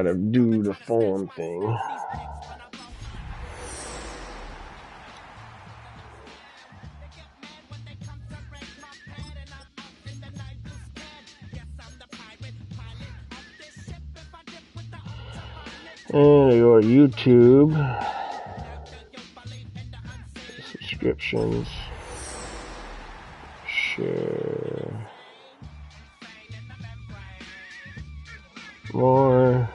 gotta do the phone thing. And your YouTube subscriptions, share more.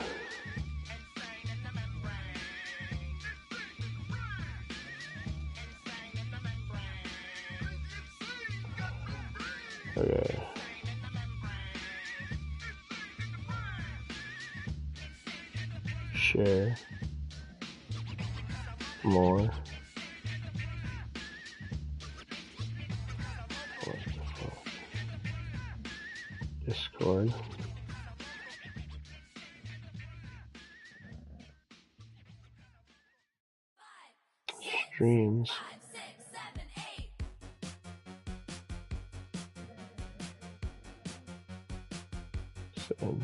Okay. Share more. Discord. Streams. Send.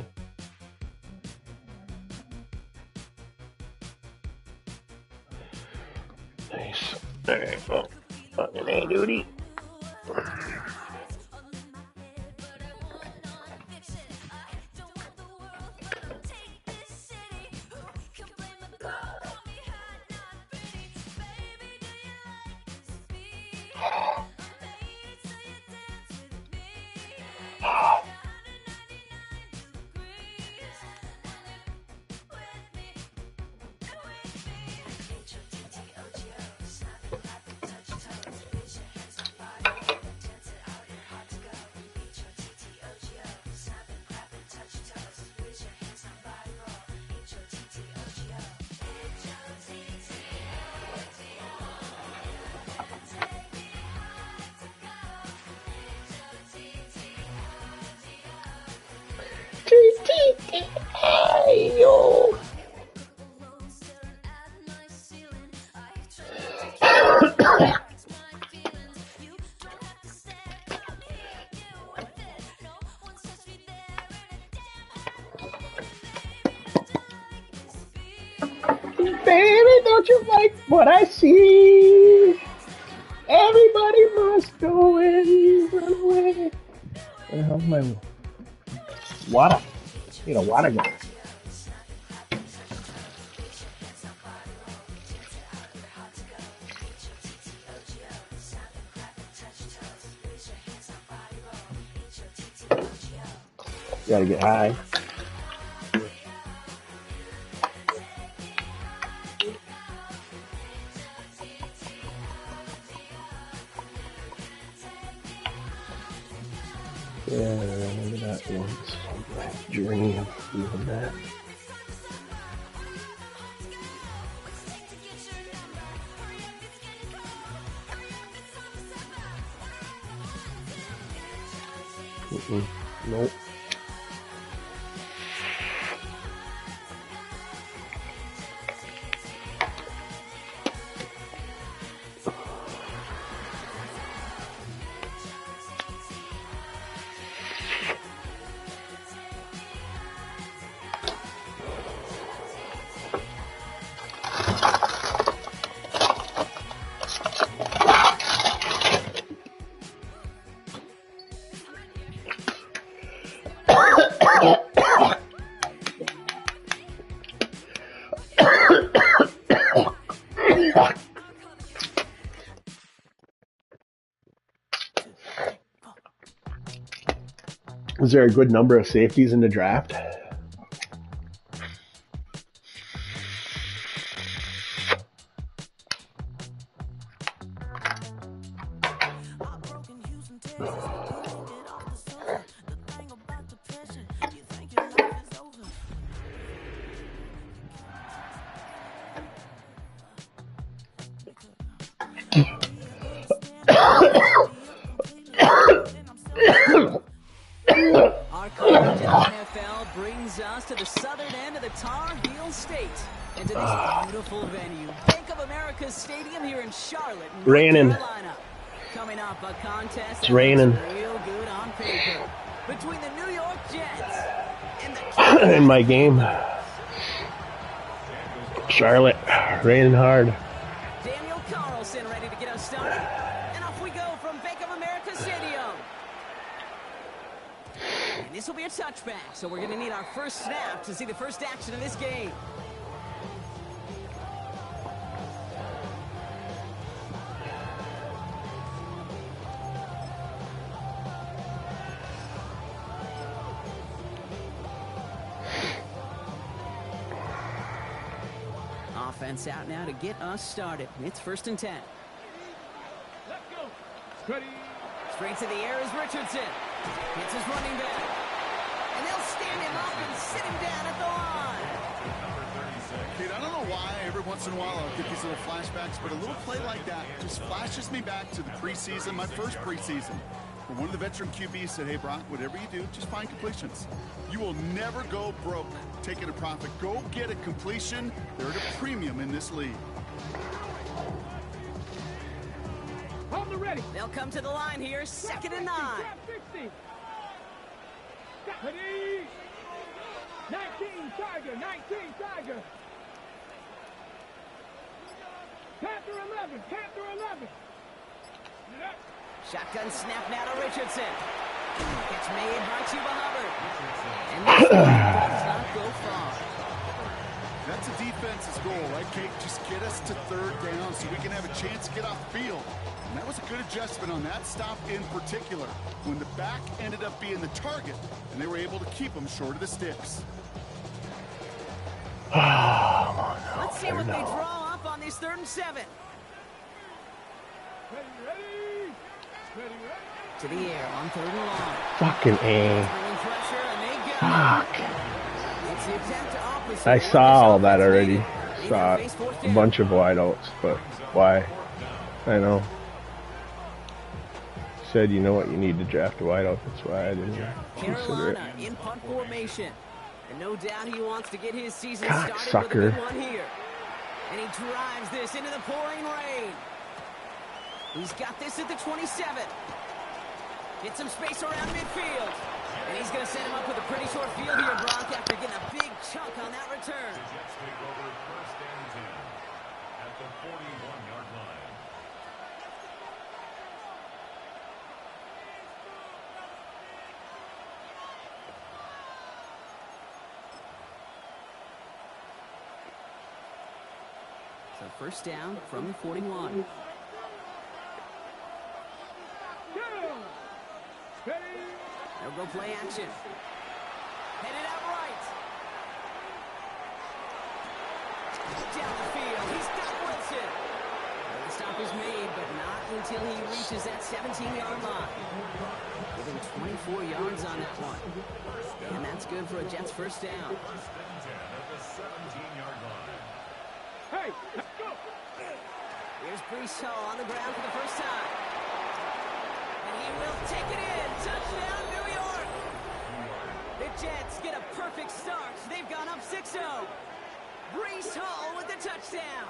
Nice. Alright, well, fucking A duty. Ayo. Baby, don't you like what I see? Everybody must go and run away. Where the hell's my water? Need a water glass. Gotta get high. Yeah, I remember that once. I dream of doing that. Nope. Is there a good number of safeties in the draft? Raining. It's raining. Between the New York Jets and the in my game. Charlotte, raining hard. Daniel Carlson ready to get us started. And off we go from Bank of America Stadium. And this will be a touchback, so we're going to need our first snap to see the first action of this game. Offense out now to get us started. It's 1st and 10. Let's go. Ready. Straight to the air is Richardson. Hits his running back. And they'll stand him up and sit him down at the line. Kate, I don't know why every once in a while I'll get these little flashbacks, but a little play like that just flashes me back to the preseason, my first preseason. Where one of the veteran QBs said, hey, Brock, whatever you do, just find completions. You will never go broke taking a profit. Go get a completion. They're at a premium in this league. Hold the ready. They'll come to the line here, 2nd and 9. 60. Ready. 19 Tiger. 19 Tiger. Panther 11. Panther 11. Shotgun snap now to Richardson. Catch made by Chuba Hubbard. And this does not go far. That's a defense's goal, right, Kate? Just get us to 3rd down so we can have a chance to get off the field. And that was a good adjustment on that stop in particular, when the back ended up being the target, and they were able to keep them short of the sticks. Let's see what they draw up on this 3rd and 7. Ready, ready. Ready, ready. To the air on 3rd and long. Fucking A. Pressure, and they got Fuck. it. It's the attempt to opposite. I saw all that already. Saw a bunch of wideouts, but why? I know. Said you know what, you need to draft a wideout. That's why I didn't consider it. Carolina in punt formation. And no doubt he wants to get his season God, started sucker. with a good one here. And he drives this into the pouring rain. He's got this at the 27. Hit some space around midfield. And he's going to set him up with a pretty short field here, Brock, after getting a big chunk on that return. Jets take over 1st and 10 at the 41-yard line. So 1st down from the 41. They'll go play action. Headed out right. Down the field. He's got Wilson. The stop is made, but not until he reaches that 17-yard line. Giving 24 yards on that one. And that's good for a Jets 1st down. 1st and 10 at the 17-yard line. Hey, let's go. Here's Brees Hall on the ground for the first time. And he will take it in. Touchdown, New York. The Jets get a perfect start. They've gone up 6-0. Brees Hall with the touchdown.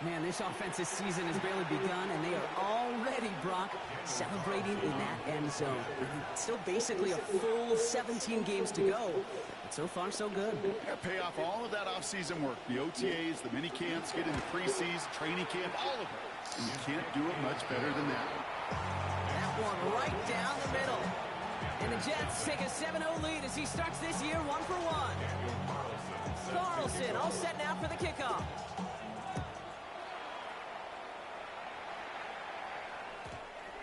Man, this offensive season has barely begun, and they are already, Brock, celebrating in that end zone. Still basically a full 17 games to go. But so far, so good. Yeah, pay off all of that offseason work. The OTAs, the mini camps, get into preseason, training camp, all of it. And you can't do it much better than that. That one right down the middle. And the Jets take a 7-0 lead as he starts this year 1-for-1. Carlson all set now for the kickoff.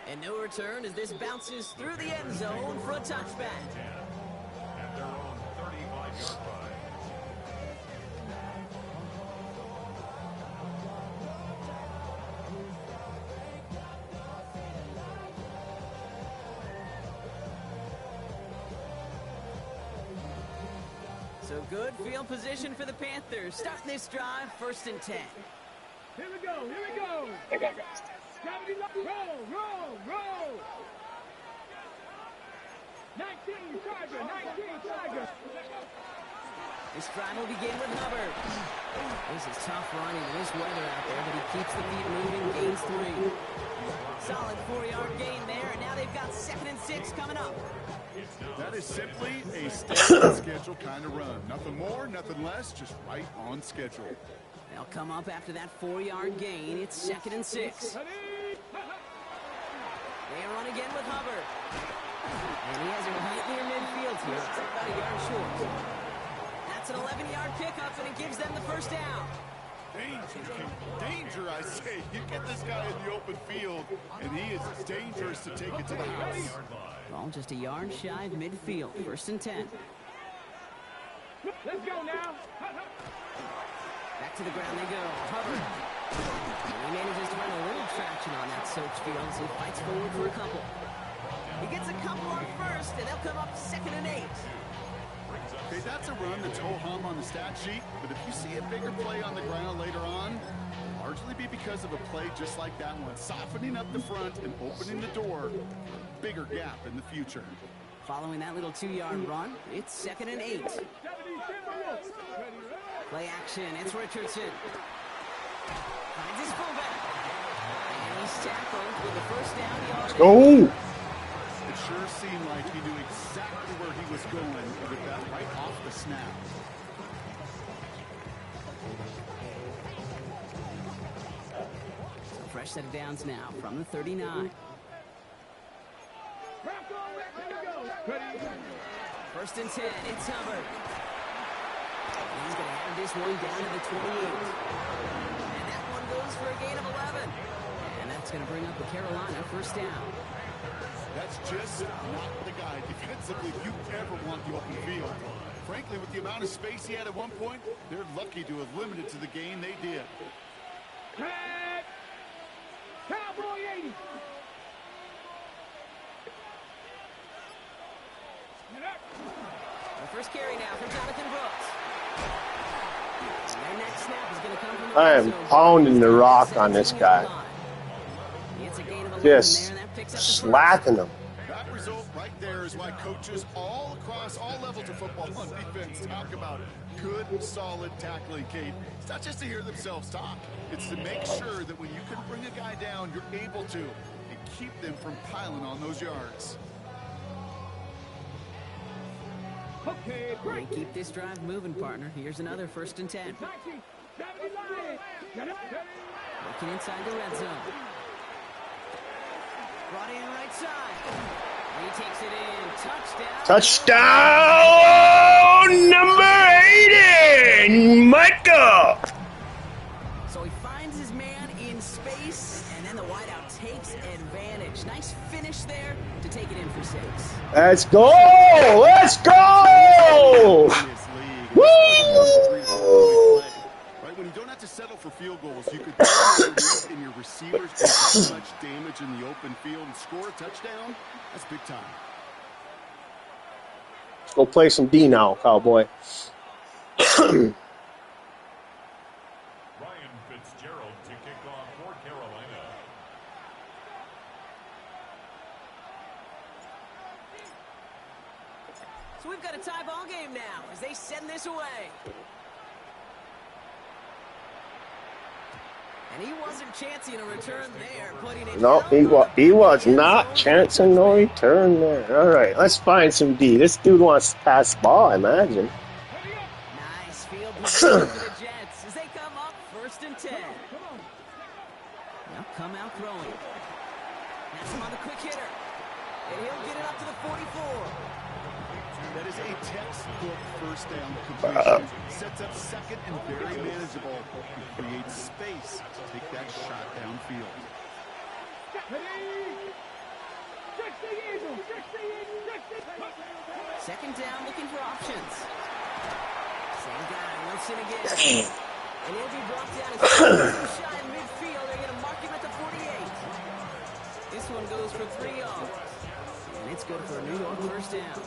And no return as this bounces through the end zone for a touchback. At their own 35-yard line. So good field position for the Panthers. Starting this drive, 1st and 10. Here we go. Here we go. Gravity lock. Roll. 19 Tiger. 19 Tiger. This drive will begin with Hubbard. This is tough running in this weather out there, but he keeps the feet moving, gains 3. Solid 4-yard gain there, and now they've got 2nd and 6 coming up. That is simply a stay on schedule kind of run. Nothing more, nothing less, just right on schedule. They'll come up after that 4-yard gain. It's 2nd and 6. They run again with Hubbard. And he has it right near midfield here. It's about a yard short. That's an 11-yard pickup, and it gives them the first down. Danger, I say. You get this guy in the open field, and he is dangerous to take it to the house. Ball just a yard shy of midfield. 1st and 10. Let's go now. Back to the ground they go. Hubbard. And he manages to find a little traction on that soaked field as he fights forward for a couple. He gets a couple on first, and they'll come up 2nd and 8. Okay, that's a run that's ho-hum on the stat sheet, but if you see a bigger play on the ground later on, it'll largely be because of a play just like that one, softening up the front and opening the door for a bigger gap in the future. Following that little 2-yard run, it's 2nd and 8. Play action, it's Richardson. Finds his fullback. And he's tackled with the first down. Let's go. It sure seemed like he knew exactly where he was going with that right off the snap. So fresh set of downs now from the 39. 1st and 10, it's Hubbard. And he's going to have this one down to the 28. And that one goes for a gain of 11. And that's going to bring up the Carolina first down. That's just not the guy defensively you ever want the open field. Frankly, with the amount of space he had at one point, they're lucky to have limited to the gain they did. Cowboy 80. The first carry now for Jonathan Brooks. And their next snap is going to come from the I am pounding the rock on this guy. It's a gain of 11 Just there, and that picks up the slacking him. That result right there is why coaches all across all levels of football on defense talk about good, solid tackling, Kate. It's not just to hear themselves talk. It's to make sure that when you can bring a guy down, you're able to and keep them from piling on those yards. Okay, They keep this drive moving, partner. Here's another 1st and 10. Looking inside the red zone. Brought in right side. He takes it in. Touchdown. Touchdown number 80, Michael. So he finds his man in space, and then the wideout takes advantage. Nice finish there to take it in for 6. Let's go. Let's go. Woo! Right, when you don't have to settle for field goals, you could lead in your receivers do so much damage in the open field and score a touchdown. That's big time. Let's go play some D now, cowboy. Ryan Fitzgerald to kick off for Carolina. So we've got a tie ball game now as they send this away. And he wasn't chancing a return there, putting it No, he was not chancing no return there. All right, let's find some D. This dude wants to pass the ball, I imagine. Nice field position for the Jets as they come up 1st and 10. Now come out throwing. That's him on the quick hitter. And he'll get it up to the 44. That is a textbook first down completion. Sets up second and very manageable. It creates space to take that shot downfield. Second down, looking for options. Same guy, Wilson again. And he'll be brought down as shy in midfield. They're going to mark him at the 48. This one goes for 3 yards. And it's good for a New York first down.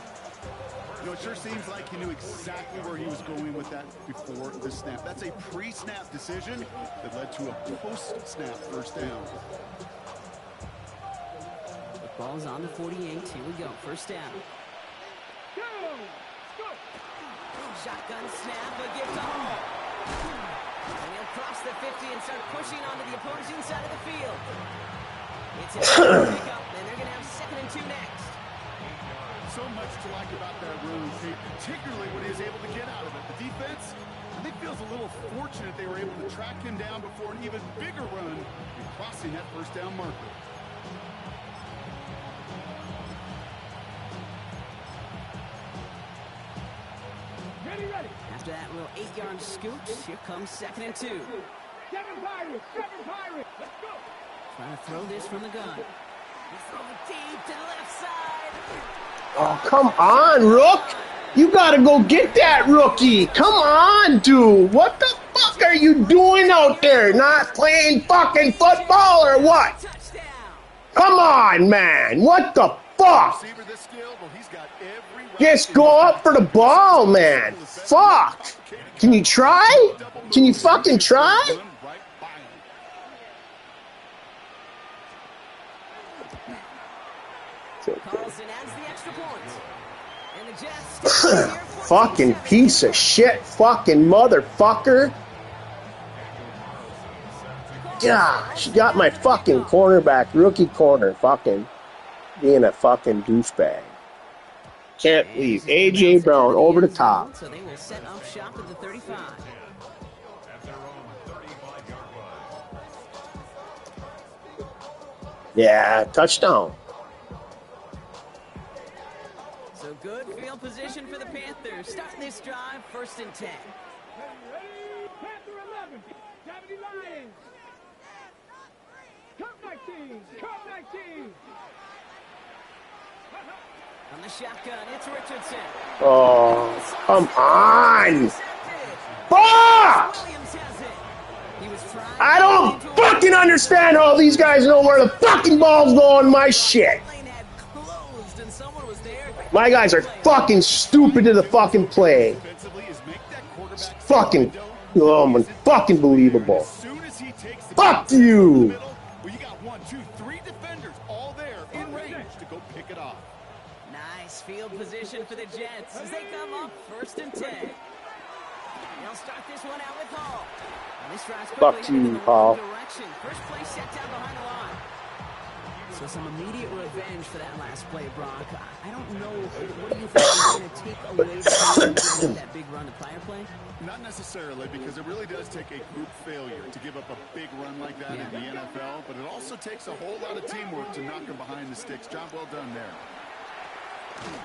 You know, it sure seems like he knew exactly where he was going with that before the snap. That's a pre-snap decision that led to a post-snap first down. The ball's on the 48. Here we go. First down. Shotgun snap, a gift to Hall. And he'll cross the 50 and start pushing onto the opposing side of the field. It's a pickup, and they're going to have 2nd and 2 next. So much to like about that run, particularly what he was able to get out of it. The defense, I think, feels a little fortunate they were able to track him down before an even bigger run and crossing that first down marker. Ready. After that little 8-yard scoop, here comes 2nd and 2. 7 Pirates. Let's go. Trying to throw this from the gun. He's throwing deep to the left side. Oh, come on, Rook. You gotta go get that rookie. Come on, dude. What the fuck are you doing out there? Not playing fucking football or what? Touchdown. Come on, man. What the fuck? Receiver this skilled, well, he's got every weapon. Just go up for the ball, man. Fuck. Can you try? Can you fucking try? Right by him. Carlson adds the extra point. And the Jets stay here 14-7. Fucking piece of shit. Fucking motherfucker. Gosh, you got my fucking cornerback, rookie corner, fucking being a fucking douchebag. Can't leave. A.J. Brown over the top. So they will set up shop at the 35. At their own 35-yard line. Yeah, touchdown. So good field position for the Panthers. Starting this drive, 1st and 10. Ready. Panther 11. 70 Lions. Cup 19. Cup 19. On the shotgun, it's Richardson. Oh, come on. Fuck! Williams has it. He was trying. I don't fucking understand how these guys know where the fucking ball's going. My shit. Lane had closed and someone was there. My guys are fucking stupid to the fucking play. Defensively is make that quarterback Fucking, oh, fucking believable. As soon as he takes the Fuck ball in the you. middle, well, you got 1, 2, 3 defenders all there in range to go pick it off. Nice field position for the Jets as they come up 1st and 10. They'll start this one out with Hall. And this drive's Fuck quickly headed in you, the Hall. wrong direction. First play set down behind the line. So some immediate revenge for that last play, Brock. I don't know. What do you think is going to take away from that big run, the prior play? Not necessarily, because it really does take a group failure to give up a big run like that in the NFL, but it also takes a whole lot of teamwork to knock them behind the sticks. Job well done there.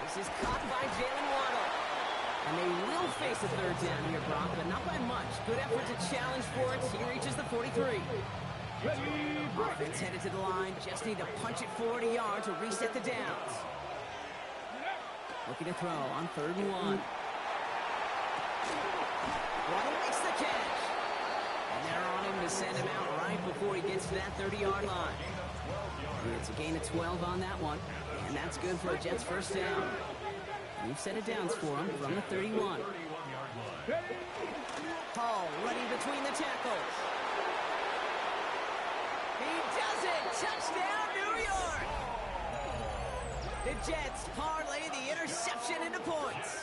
This is caught by Jalen Waddle. And they will face a 3rd down here, Brock, but not by much. Good effort to challenge for it. He reaches the 43. Offense headed to the line. Just need to punch it 40 yards to reset the downs. Looking to throw on 3rd and 1. Waddle makes the catch. And they're on him to send him out right before he gets to that 30-yard line. And it's a gain of 12 on that one. And that's good for a Jets 1st down. We've set it downs for him from the 31. Hall running between the tackles. He does it! Touchdown, New York! The Jets parlay the interception into points.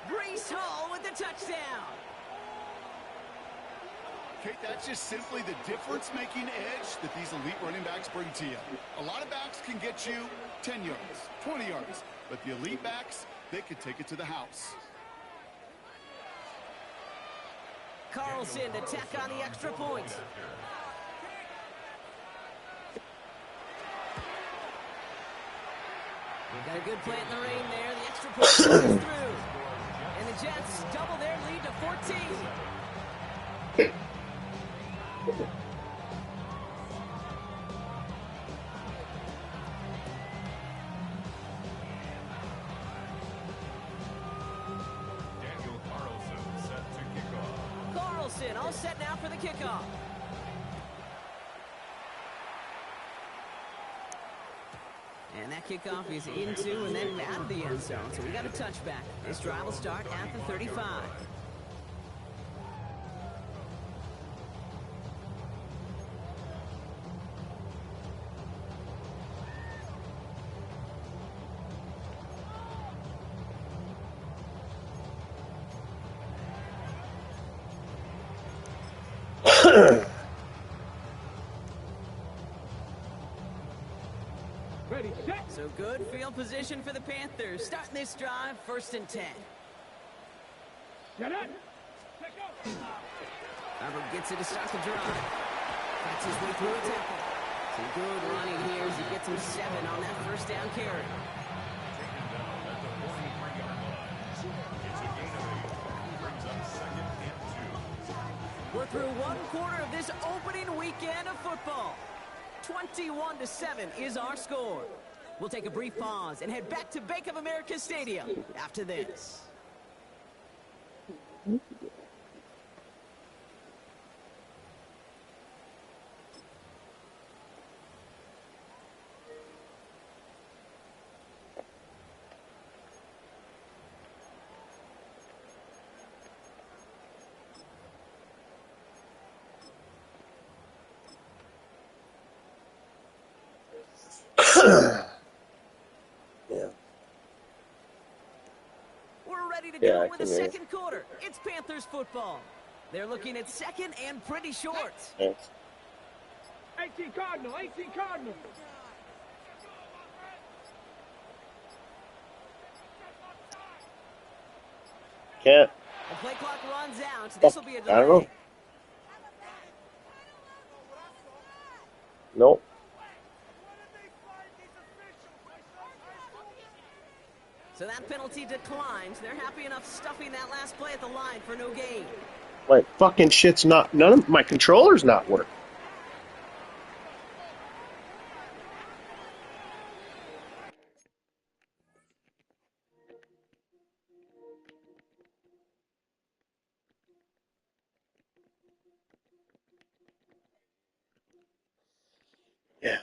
Breece Hall with the touchdown. Kate, that's just simply the difference-making edge that these elite running backs bring to you. A lot of backs can get you 10 yards, 20 yards, but the elite backs, they could take it to the house. Carlson to tack on the extra point. Got a good play in the rain there. The extra point goes through. And the Jets double their lead to 14. Daniel Carlson set to kick off. Carlson all set now for the kickoff. And that kickoff is into and then out of the end zone. So we got a touchback. This drive will start at the 35. Ready, set. So good field field position for the Panthers. Starting this drive, 1st and 10. Get it. Hubbard gets it to start the drive. Fights his way through a tackle. Some good running here as he gets him 7 on that 1st down carry. Taken down at the 43-yard line. It's a gain of 8. Brings up 2nd and 2. We're through 1 quarter of this opening weekend of football. 21-7 is our score. We'll take a brief pause and head back to Bank of America Stadium after this. Yeah. We're ready to Yeah, go I with the can hear you. 2nd quarter. It's Panthers football. They're looking at 2nd and pretty short. Thanks. 18 Cardinal, 18 Cardinal. Can't. The play clock runs out. This will be a delay. I don't know. Nope. So that penalty declines. They're happy enough stuffing that last play at the line for no gain. My fucking shit's not. None of my controller's not working. Yeah.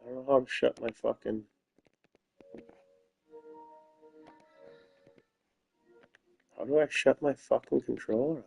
I don't know how to shut my fucking. How do I shut my fucking controller off?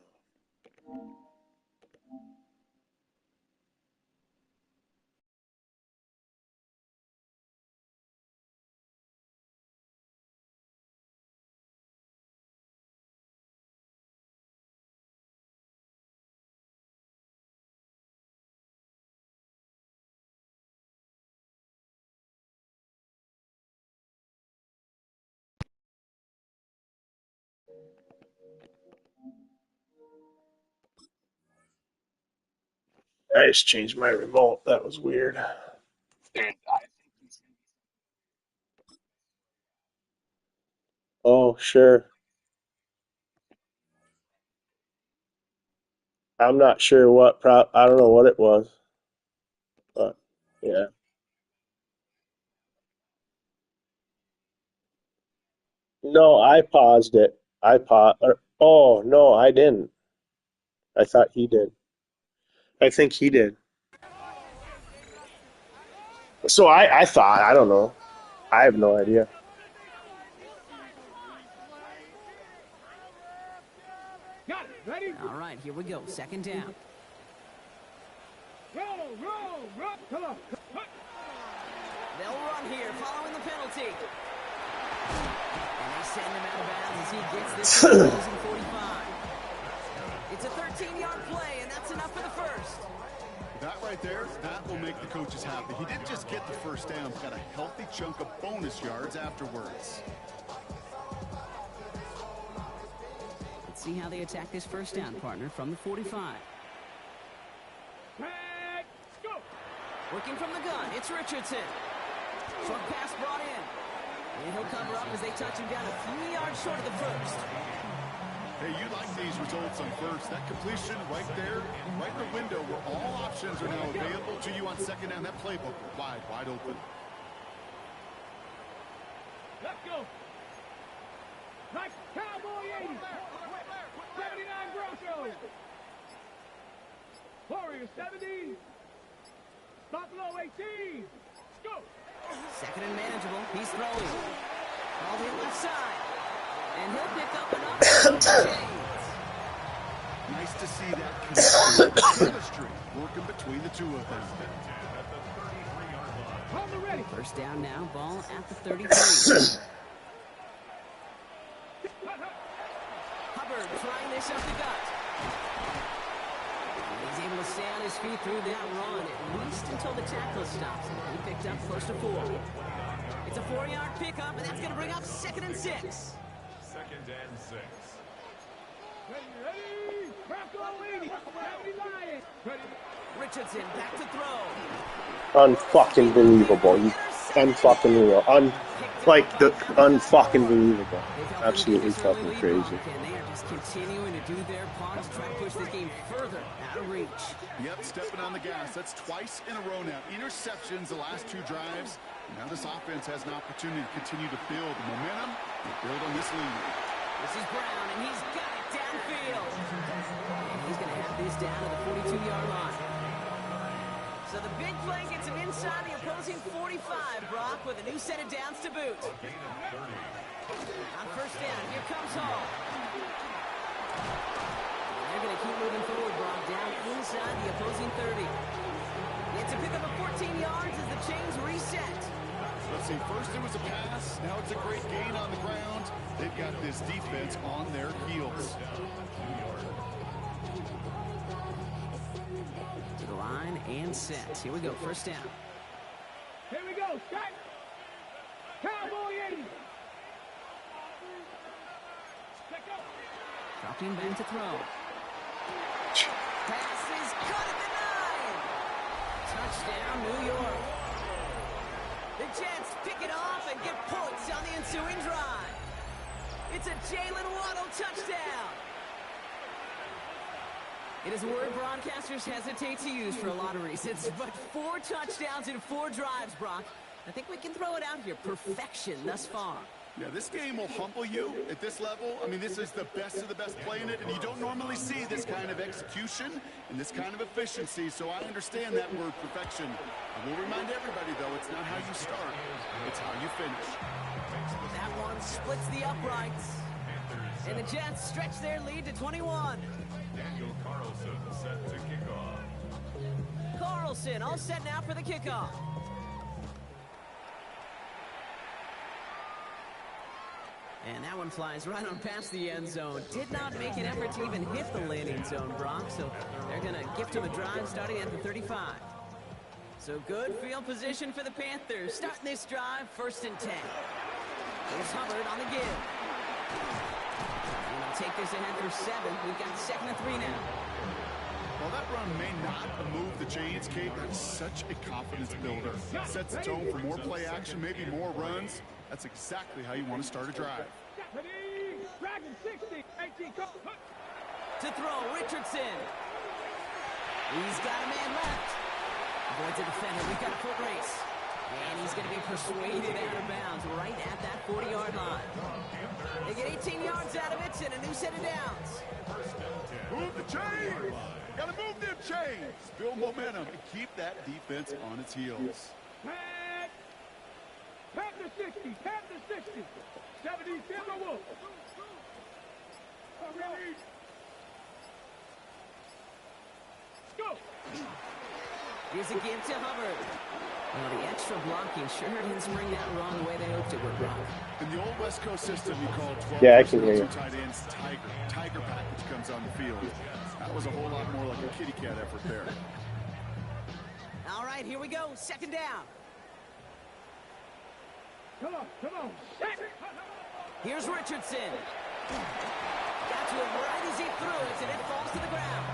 I just changed my remote. That was weird. Oh, sure. I'm not sure what I don't know what it was, but yeah. No, I paused it. Oh, no, I didn't. I thought he did. I think he did. So I thought, I don't know. I have no idea. Got it. Ready? All right, here we go. 2nd down. Roll. Come on. They'll run here following the penalty. And they send him out of bounds as he gets this to the closing 45. It's a 13-yard play, and that's enough for the 1st. That right there, that will make the coaches happy. He didn't just get the 1st down, got a healthy chunk of bonus yards afterwards. Let's see how they attack this 1st down, partner, from the 45. Tag. Go. Working from the gun, it's Richardson. Short pass brought in. And he'll cover up as they touch him down a few yards short of the 1st. Hey, you like these results on 1st. That completion right there, right in the window where all options are now available to you on 2nd down. That playbook wide open. Let's go. Nice Cowboy 80. 79 Broncos. Warriors 70. Buffalo 18. Let's go. 2nd and manageable. He's throwing. Ball hit left side. And he'll pick up enough. Nice to see that chemistry working between the two of them. On the ready. 1st down now. Ball at the 33. Hubbard trying this up the gut. And he's able to to stay on his feet through that run, at least until the tackle stops. He picked up close to 4. It's a 4-yard pickup, and that's going to bring up 2nd and 6. 2nd and 6. Ready, Bronco 80, 70 Lions. Ready. Richardson back to throw. Unfucking believable. Unfucking believable. Unfucking believable. Absolutely fucking crazy. And they are just continuing to do their part to try to push this game further out of reach. Yep, stepping on the gas. That's twice in a row now. Interceptions the last 2 drives. Now this offense has an opportunity to continue to build momentum and build on this lead. This is Brown, and he's got it downfield. And he's going to have this down to the 42-yard line. So the big play gets him inside the opposing 45, Brock, with a new set of downs to boot. On 1st down, here comes Hall. And they're going to keep moving forward, Brock, down inside the opposing 30. It's a pickup of 14 yards as the chains reset. Let's see, first it was a pass, now it's a great gain on the ground. They've got this defense on their heels. To the line and set. Here we go, 1st down. Here we go, Scott. Cowboy 80. Dropping back to throw. Pass is caught at the 9. Touchdown, New York. The Jets pick it off and get points on the ensuing drive. It's a Jalen Waddle touchdown. It is a word broadcasters hesitate to use for a lot of reasons, but 4 touchdowns in 4 drives, Brock. I think we can throw it out here. Perfection thus far. Yeah, this game will humble you at this level. I mean, this is the best of the best playing it, and you don't normally see this kind of execution and this kind of efficiency, so I understand that word perfection. I will remind everybody, though, it's not how you start, it's how you finish. That one splits the uprights, and the Jets stretch their lead to 21. Daniel Carlson set to kickoff. Carlson all set now for the kickoff. And that one flies right on past the end zone. Did not make an effort to even hit the landing zone, Brock, so they're going to gift him a drive starting at the 35. So good field position for the Panthers. Starting this drive, 1st and 10. Here's Hubbard on the give. And they'll take this ahead for 7. We've got 2nd and 3 now. While that run may not move the chains, Kate, that's such a confidence builder. Sets the tone for more play action, maybe more runs. That's exactly how you want to start a drive. Dragon 60, 18, go. To throw, Richardson. He's got a man left. Avoids a defender. We've got a foot race. And he's going to be persuaded out of bounds right at that 40-yard line. They get 18 yards out of it and a new set of downs. Move the chains! Gotta move them chains! Build momentum and keep that defense on its heels. Panther 60, Panther 60. 70, Silver Wolf. Go! Here's a give to Hubbard. Well, the extra blocking sure didn't spring that wrong the way they hoped it would, Brock. In the old West Coast system, you call 12 Yeah, I can hear you. tight ends Tiger package comes on the field. That was a whole lot more like a kitty cat effort there. All right, here we go. 2nd down. Come on. Here's Richardson. Got to him right as he threw it, and it falls to the ground.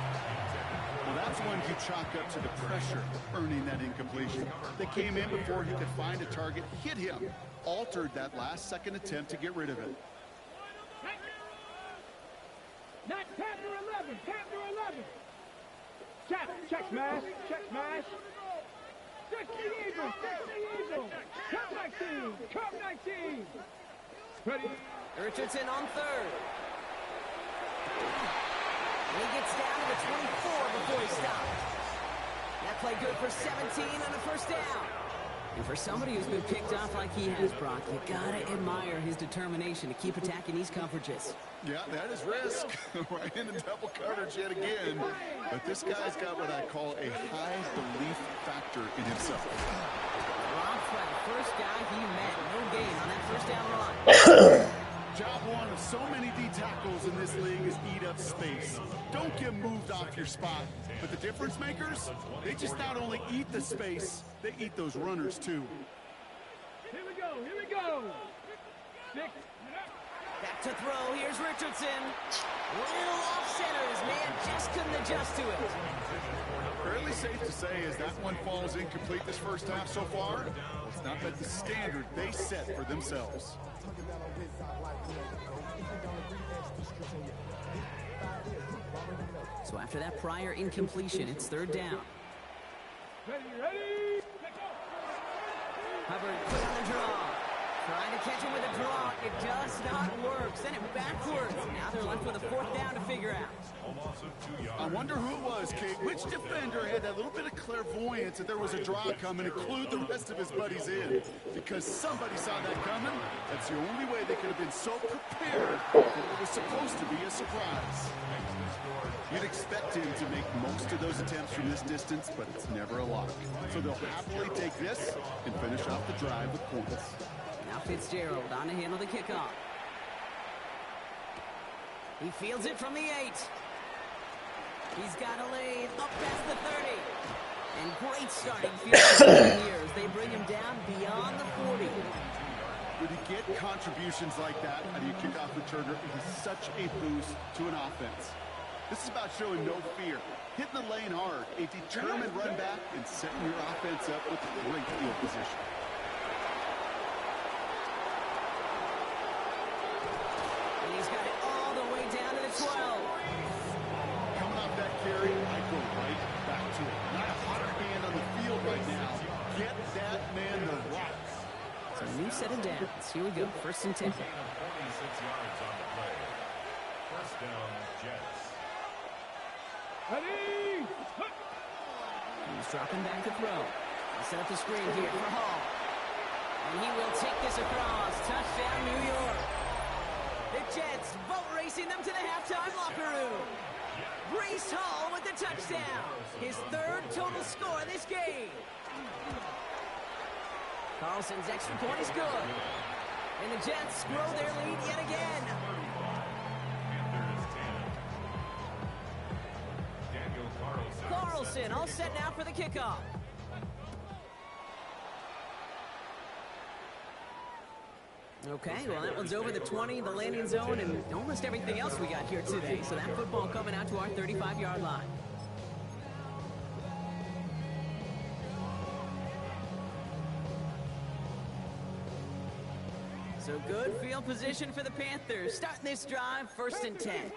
Well, that's when you chalk up to the pressure earning that incompletion. They came in before he could find a target, hit him, altered that last-second attempt to get rid of it. Not Panther 11, Panther 11. Check smash. 60 Eagles. Cup 19. Ready? Richardson on 3rd. And he gets down to the 24 before he stops. That play good for 17 on a 1st down. And for somebody who's been picked off like he has, Brock, you gotta admire his determination to keep attacking these coverages. Yeah, that is risk. Right into double coverage yet again. But this guy's got what I call a high belief factor in himself. Brock, the first guy he met, no gain on that 1st down run. Job 1 of so many D tackles in this league is eat up space. Don't get moved off your spot. But the difference makers, they just not only eat the space, they eat those runners too. Here we go, here we go. 6. Back to throw. Here's Richardson. Little off center. His man just couldn't adjust to it. Fairly safe to say as that one falls incomplete this first half so far, it's not met the standard they set for themselves. So after that prior incompletion, it's third down. Ready. Hubbard put on the draw. Trying to catch him with a draw. It does not work. Send it backwards. Now they're left with a fourth down to figure out. I wonder who it was, Kate. Which defender had that little bit of clairvoyance that there was a draw coming, include the rest of his buddies in? Because somebody saw that coming. That's the only way they could have been so prepared that it was supposed to be a surprise. You'd expect him to make most of those attempts from this distance, but it's never a lock. So they'll happily take this and finish off the drive with points. Now Fitzgerald on to handle the kickoff. He fields it from the 8. He's got a lane up past the 30. And great starting field here as they bring him down beyond the 40. When you get contributions like that out of your kickoff returner, it is such a boost to an offense. This is about showing no fear, hitting the lane hard, a determined run back, and setting your offense up with great field position. And he's got it all the way down to the 12. Coming off that carry, I go right back to it. Not a hotter hand on the field right now. Get that man the rock. So a new set of downs. Here we go, first and 10. 46 yards on the play. First down, Jets. Ready. He's dropping back to throw. He'll set up the screen here for Hall. And he will take this across. Touchdown, New York. The Jets boat racing them to the halftime locker room. Brees Hall with the touchdown. His third total score this game. Carlson's extra point is good. And the Jets grow their lead yet again. Carlson all set now for the kickoff. Okay, well that one's over the 20, the landing zone, and almost everything else we got here today. So that football coming out to our 35-yard line. So good field position for the Panthers. Starting this drive, first and 10.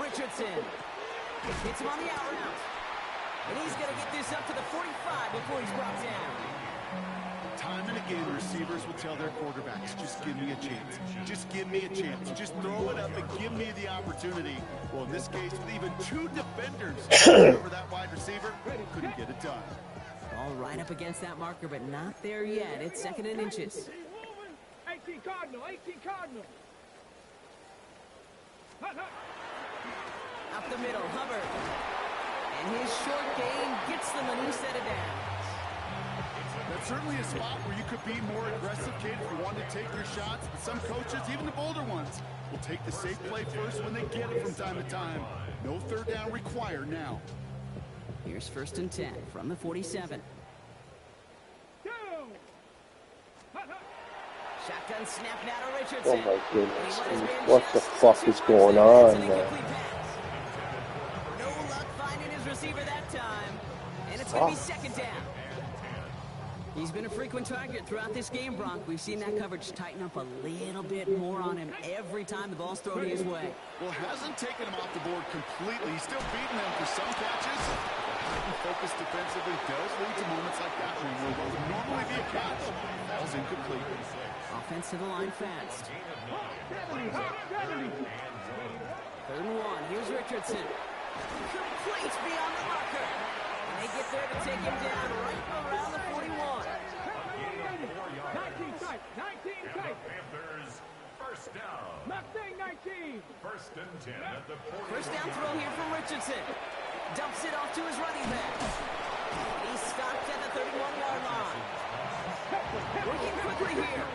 Richardson hits him on the out route. And he's going to get this up to the 45 before he's brought down. Time and again, receivers will tell their quarterbacks, just give me a chance. Just give me a chance. Just throw it up and give me the opportunity. Well, in this case, with even two defenders over that wide receiver, couldn't get it done. All right up against that marker, but not there yet. It's second and inches. 18 Cardinal, 18 Cardinal. Up the middle, Hubbard. And his short game gets them a new set of downs. That's certainly a spot where you could be more aggressive, Kate, if you want to take your shots. But some coaches, even the bolder ones, will take the safe play first when they get it from time to time. No third down required now. Here's first and 10 from the 47. Shotgun snap now to Richardson. Oh my goodness, what the fuck is going on, man? No luck finding his receiver that time. And it's going to be second down. He's been a frequent target throughout this game, Bronk. We've seen that coverage tighten up a little bit more on him every time the ball's thrown his way. Well, hasn't taken him off the board completely. He's still beating them for some catches. Heightened focus defensively does lead to moments like that one where what would normally be a catch falls incomplete. Offense to the line fast. Third and 1. Here's Richardson. Complete beyond the marker. And they get there to take him down right around the 41. 19 tight, 19 tight. Panthers, first down. Mustang 19. First and 10 at the 40. First down throw here from Richardson. Dumps it off to his running back. He's stopped at the 31-yard line. Working quickly here.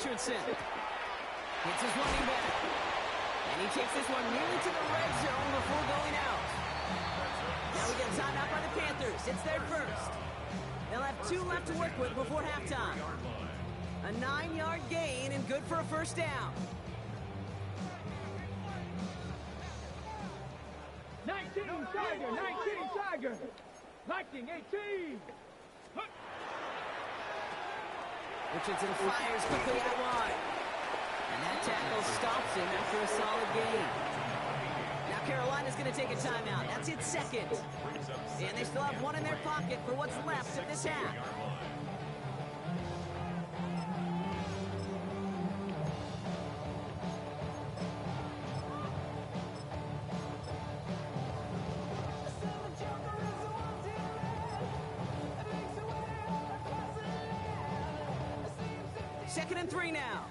Richardson. Hits his running back. And he takes this one nearly to the red zone before going out. Now we get a timeout by the Panthers. It's their first. They'll have 2 left to work with before halftime. A 9-yard gain and good for a first down. 19 Tiger, 19 Tiger. Lightning 18. Richardson fires quickly out wide. And that tackle stops him after a solid gain. Now Carolina's going to take a timeout. That's its second. And they still have one in their pocket for what's left of this half. Second and 3 now.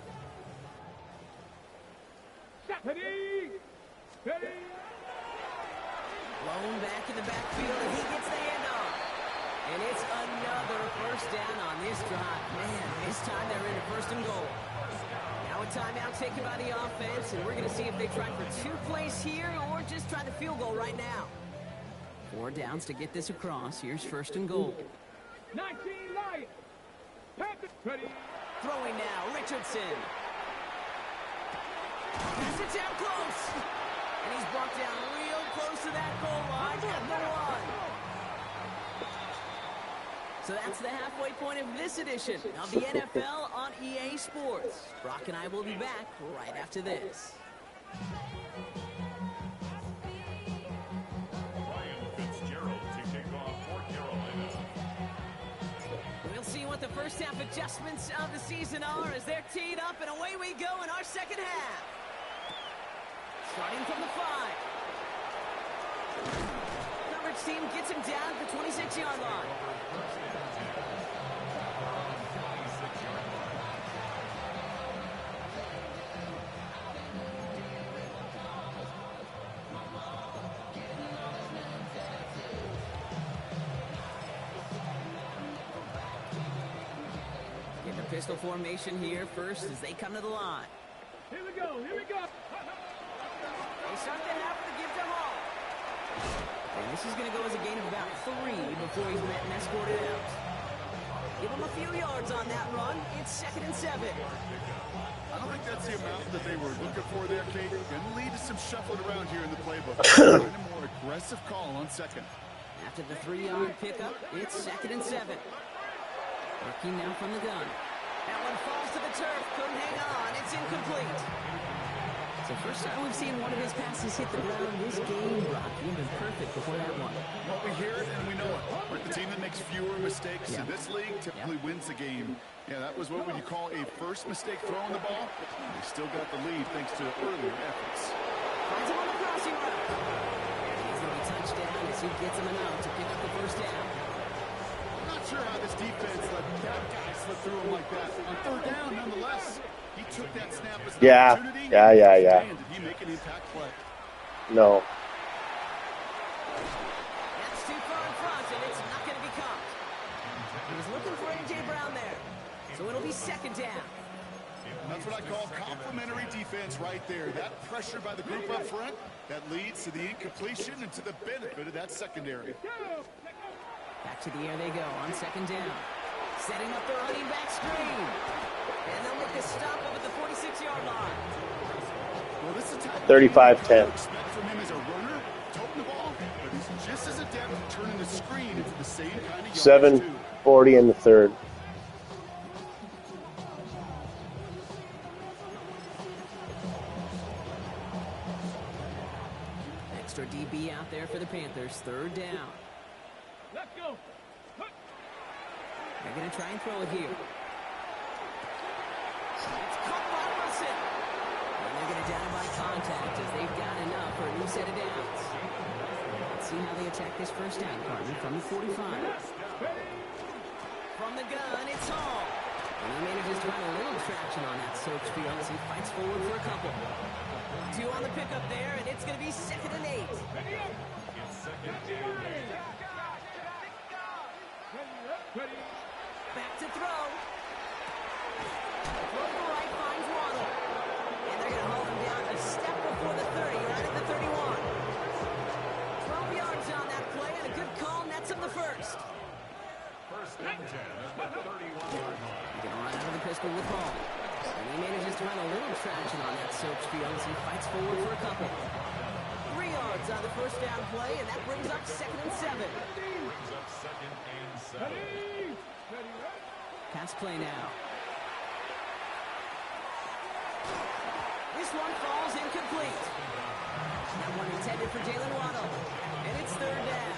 Ready. Ready. Blown back in the backfield, and he gets the handoff. And it's another first down on this drive. Man, this time they're in a first and goal. Now a timeout taken by the offense, and we're going to see if they try for 2 plays here or just try the field goal right now. 4 downs to get this across. Here's first and goal. 19 Lions. Panthers. Ready. Throwing now, Richardson. Pass it down close. And he's brought down real close to that goal line at the 1. So that's the halfway point of this edition of the NFL on EA Sports. Brock and I will be back right after this. Ryan Fitzgerald to kick off for Carolina. We'll see what the first half adjustments of the season are as they're teed up, and away we go in our second half. Starting from the 5. Coverage team gets him down at the 26-yard line. Get the pistol formation here first as they come to the line. Here we go. Here we go. They start the half with a give to Hall. And this is going to go as a gain of about 3 before he's met and escorted out. Give him a few yards on that run. It's 2nd and 7. I don't think that's the amount that they were looking for there, Kate. Going to lead to some shuffling around here in the playbook. A more aggressive call on second. After the 3-yard pickup, it's 2nd and 7. Working now from the gun. That one falls to the turf. Couldn't hang on. It's incomplete. So first time we've seen one of his passes hit the ground this game, Brock. He'd been perfect before that one. Well, we hear it and we know it. But the team that makes fewer mistakes in this league typically wins the game. Yeah, that was what would you call a first mistake throwing the ball. They still got the lead thanks to earlier efforts. Finds him on the crossing route. He's going to be touchdown as he gets him enough to pick up the first down. I'm not sure how this defense let that guy slip through him like that. On 3rd down, nonetheless. He took that snap as an opportunity. Yeah. Man, did he make an impact play? No. That's too far in front, and it's not going to be caught. He was looking for A.J. Brown there. So it'll be 2nd down. That's what I call complimentary defense right there. That pressure by the group up front, that leads to the incompletion and to the benefit of that secondary. Back to the air they go on 2nd down. Setting up the running back screen. And they'll make a stop up at the 46-yard line. Well, this is 35-10. Expect from him as a runner, toting the ball, but he's just as adept at turning the screen into the same kind of yardage, 7:40 in the 3rd. Extra DB out there for the Panthers. 3rd down. Let's go. They're going to try and throw it here. It's caught by Wilson. And they're going to down by contact as they've got enough for a new set of downs. Let's see how they attack this first down, partner, from the 45. From the gun, it's Hall. And he manages to find a little traction on that search field as he fights forward for a couple. 2 on the pickup there, and it's going to be 2nd and 8. Back to throw. Throw to the right and 10 at the 31-yard line. He's going to run out of the pistol with ball. And he manages to find a little traction on that soap field as he fights forward for a couple. 3 yards on the first down play, and that brings up 2nd and 7. Brings up 2nd and 7. Pass play now. This one falls incomplete. That one intended for Jalen Waddle. And it's 3rd down.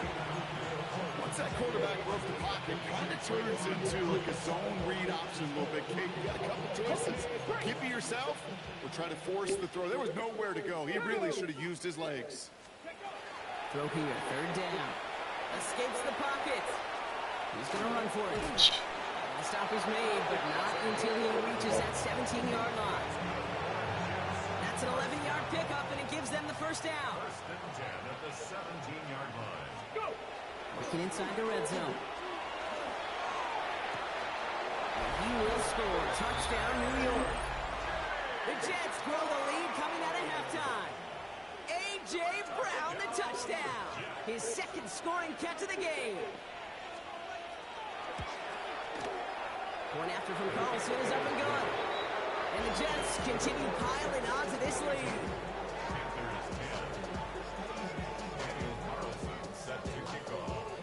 Once that quarterback broke the pocket, kind of turns into like a zone read option a little bit. Kate, you got a couple choices. Keep it yourself or try to force the throw. There was nowhere to go. He really should have used his legs. Throw here, 3rd down. Escapes the pocket. He's going to run for it. The stop is made, but not until he reaches that 17-yard line. That's an 11-yard pickup, and it gives them the first down. 1st and 10 at the 17-yard line. Working inside the red zone. And he will score. Touchdown, New York. The Jets grow the lead coming out of halftime. A.J. Brown, the touchdown. His 2nd scoring catch of the game. One after from Carlson is up and good. And the Jets continue piling on to this lead.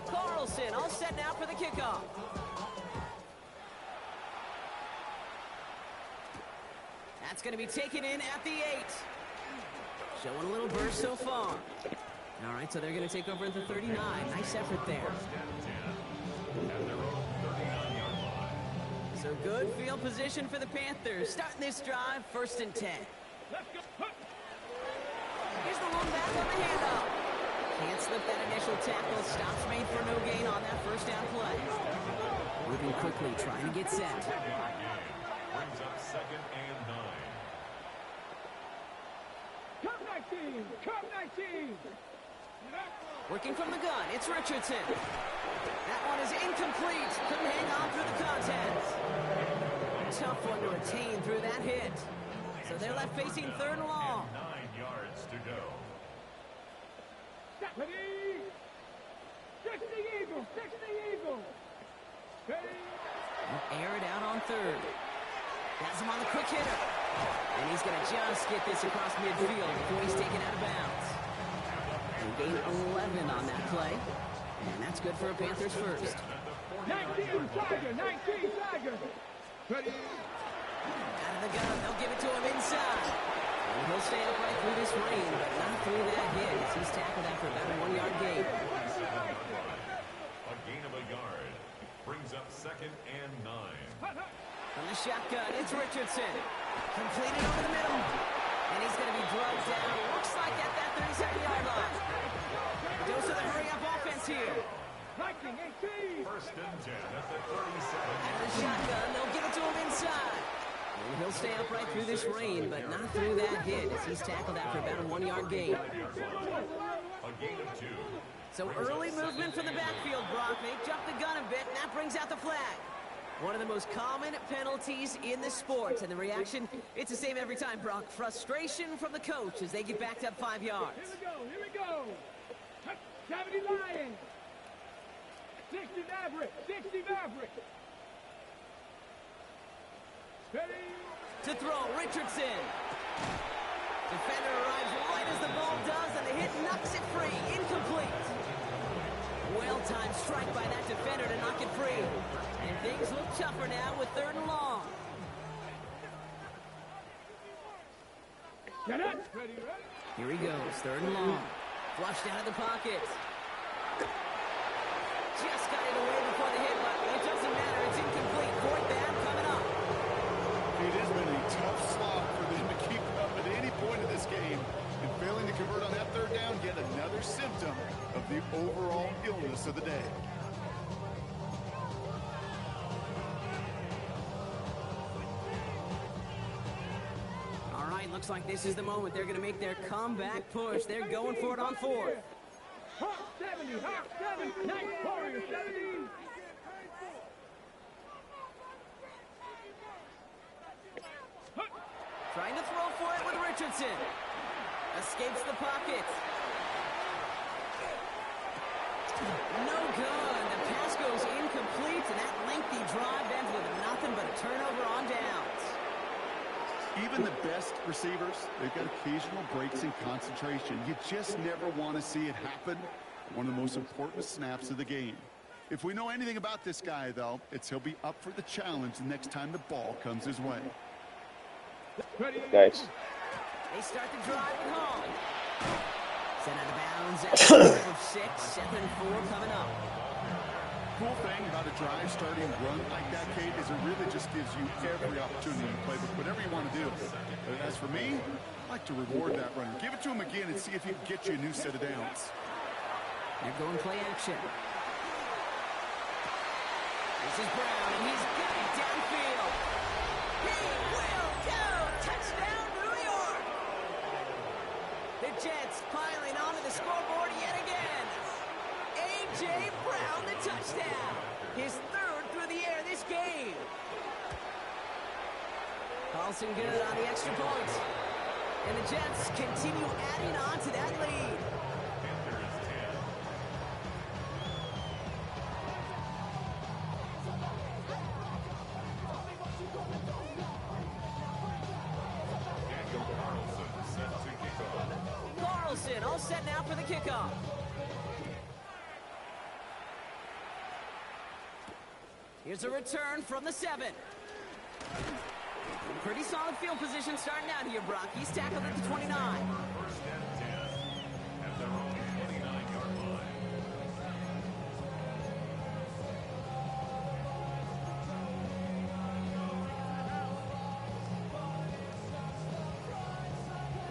Carlson all set now for the kickoff. That's going to be taken in at the 8. Showing a little burst so far. All right, so they're going to take over at the 39. Nice effort there. So good field position for the Panthers. Starting this drive, 1st and 10. Here's the long back on the handoff. Can't slip that initial tackle. Stops made for no gain on that first down play. Moving quickly, trying to get set. Brings up 2nd and 9. Come 19! Come 19! Working from the gun, it's Richardson. That one is incomplete. Couldn't hang on through the contest. Tough one to retain through that hit. So they're left facing 3rd and long. 9 yards to go. Ready! 60 Eagles! 60 Eagles! Ready! Air it out on 3rd. Has him on the quick hitter. And he's going to just get this across midfield before he's taken out of bounds. And gain 11 on that play. And that's good for a Panthers first. 19 Tiger! 19 Tiger! Ready! Out of the gun, they'll give it to him inside. And he'll stay upright through this rain, but not through that hit as he's tackled after about a 1-yard gain. A gain of a yard. Brings up 2nd and 9. From the shotgun, it's Richardson. Completed over the middle. And he's going to be drugged down. Looks like at that 37-yard line. Dose of the hurry-up offense here. 19, 18! 1st and 10 at the 37. Out of the shotgun, they'll give it to him inside. And he'll stay upright through this rain, but not through that hit as he's tackled after about a 1-yard gain. A gain of 2. So early movement from the backfield, Brock. They jump the gun a bit, and that brings out the flag. One of the most common penalties in the sport. And the reaction, it's the same every time, Brock. Frustration from the coach as they get backed up 5 yards. Here we go! 70 Lions! 60 Maverick! 60 Maverick! Ready? To throw, Richardson. Defender arrives right as the ball does, and the hit knocks it free. Incomplete. Well-timed strike by that defender to knock it free. And things look tougher now with 3rd and long. Get it! Ready, ready? Here he goes, 3rd and long. Flushed out of the pocket. Just got it away before the hit, but it doesn't matter. It's incomplete. 4th down coming up. It has been a tough slog for them to keep up at any point of this game. And failing to convert on that 3rd down, yet another symptom of the overall illness of the day. All right, looks like this is the moment. They're going to make their comeback push. They're going for it on 4th. Hawk 70! Hawk 70! Night Warrior 70! Trying to throw for it with Richardson. Escapes the pocket. No good. The pass goes incomplete, and that lengthy drive ends with nothing but a turnover on downs. Even the best receivers, they've got occasional breaks in concentration. You just never want to see it happen. One of the most important snaps of the game. If we know anything about this guy, though, it's he'll be up for the challenge the next time the ball comes his way. Nice. They start the drive at home. Sent out of bounds after a 6, 7 and 4 coming up. Cool thing about a drive starting run like that, Kate, is it really just gives you every opportunity to play with whatever you want to do. But as for me, I like to reward that runner. Give it to him again and see if he can get you a new set of downs. They're going play action. This is Brown, and he's got it downfield. He will go! Touchdown, New York! The Jets piling onto the scoreboard yet again. A.J. Brown, the touchdown. His 3rd through the air this game. Carlson good on the extra point. And the Jets continue adding on to that lead. Carlson all set now for the kickoff. Here's a return from the 7. Pretty solid field position starting out here, Brock. He's tackled at the 29. First and 10 at their own 29-yard line.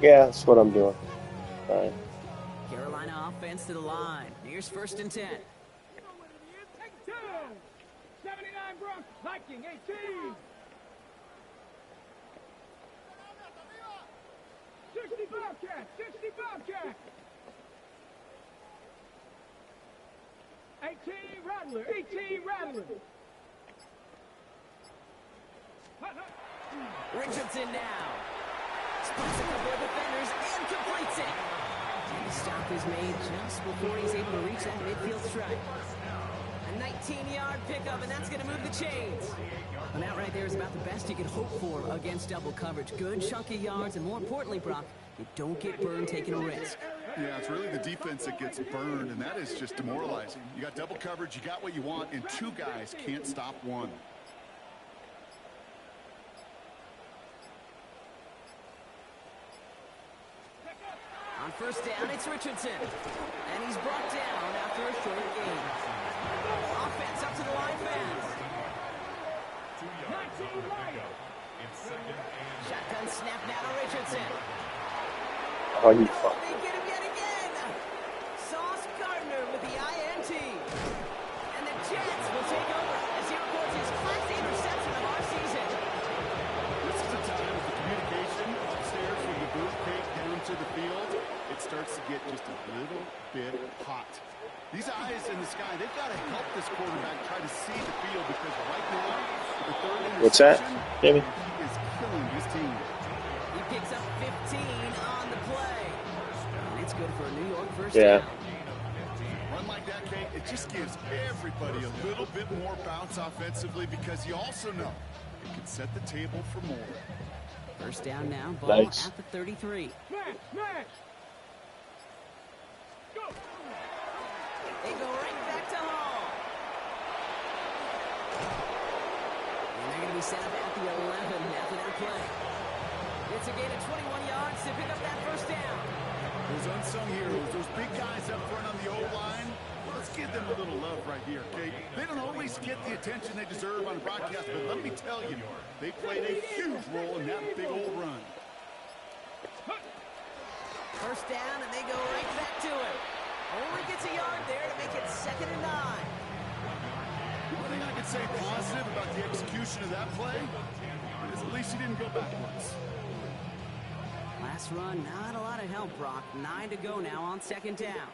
Yeah, that's what I'm doing. All right. Carolina offense to the line. Here's 1st and 10. Take 2. 79 Bronx, Viking, 18. 60 Bobcat, 60 Bobcat. 18 Rattler, 18 Rattler. Richardson now. Splits a couple of defenders and completes it. And the stop is made just before he's able to reach that midfield strike. A 19-yard pickup, and that's going to move the chains. And that right there is about the best you could hope for against double coverage. Good chunky yards, and more importantly, Brock, you don't get burned taking a risk. Yeah, it's really the defense that gets burned, and that is just demoralizing. You got double coverage, you got what you want, and 2 guys can't stop one. On 1st down, it's Richardson. And he's brought down after a short gain. Offense up to the line fast. 2 yards on the pickup. It's 2nd and Shotgun snap now to Richardson. Oh, you No, fuck. they get him yet again. Sauce Gardner with the INT. And the Jets will take over as he records his Class A reception of our season. This is a time with the communication upstairs from the booth cake down to the field. It starts to get just a little bit hot. These eyes in the sky, they've got to help this quarterback try to see the field because right now, the 3rd interception, What's that, Jimmy? he is killing his team. He picks up 15 on the play. And it's good for a New York first Yeah. down. Run like that, Kate, it just gives everybody a little bit more bounce offensively because you also know it can set the table for more. 1st down now, ball Nice. at the 33. Smash, smash. Go. They go right back to home. And they're going to be set up at the 11 after that play. It's a gain of 21 yards to pick up that 1st down. Those unsung heroes, those big guys up front on the O-line, let's give them a little love right here, okay? They don't always get the attention they deserve on broadcast, but let me tell you, they played a huge role in that big old run. 1st down, and they go right back to it. Only gets a yard there to make it 2nd and 9. One thing I can say positive about the execution of that play is at least he didn't go backwards. Last run, not a lot of help, Brock. 9 to go now on 2nd down.